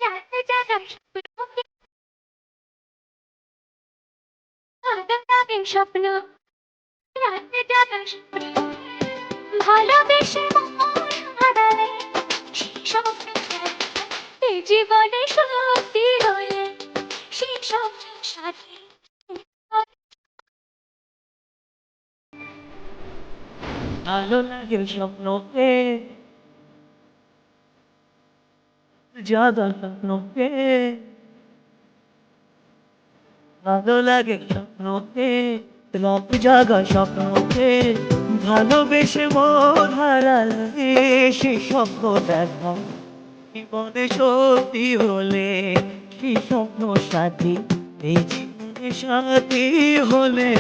জানতে জানার লাগে স্বপ্ন, জানতে জানার ভালোবেসে মন হারালে সেই স্বপ্ন এই জীবনে সত্যি হলে সেই স্বপ্নের সাথে ভালো লাগে স্বপ্নকে জাগা স্বপ্নকে ভালো লাগে স্বপ্নকে রব জাগা স্বপ্নকে ভালোবেসে মন হারালে সেই স্বপ্ন দেখা জীবনে সত্যি হলে সেই স্বপ্ন সাথী এই জীবনে সাথী হলে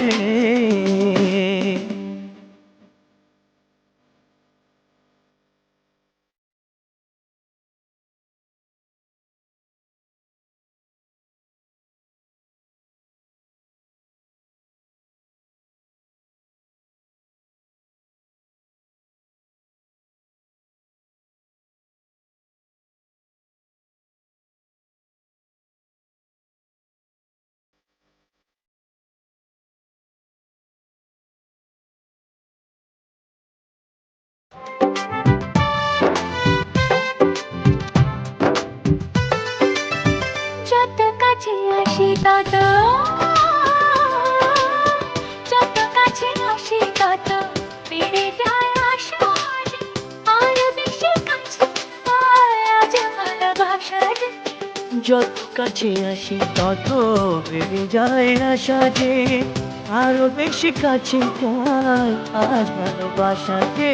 যত কাছে আসি তত যত কাছে আসি তত বেড়ে যায় আশা যে আরো বেশি কাছে আজ ভালোবাসা যে যত কাছে আসি তত বেড়ে যায় আশা যে আরো বেশি কাছে যায় আজ ভালোবাসাকে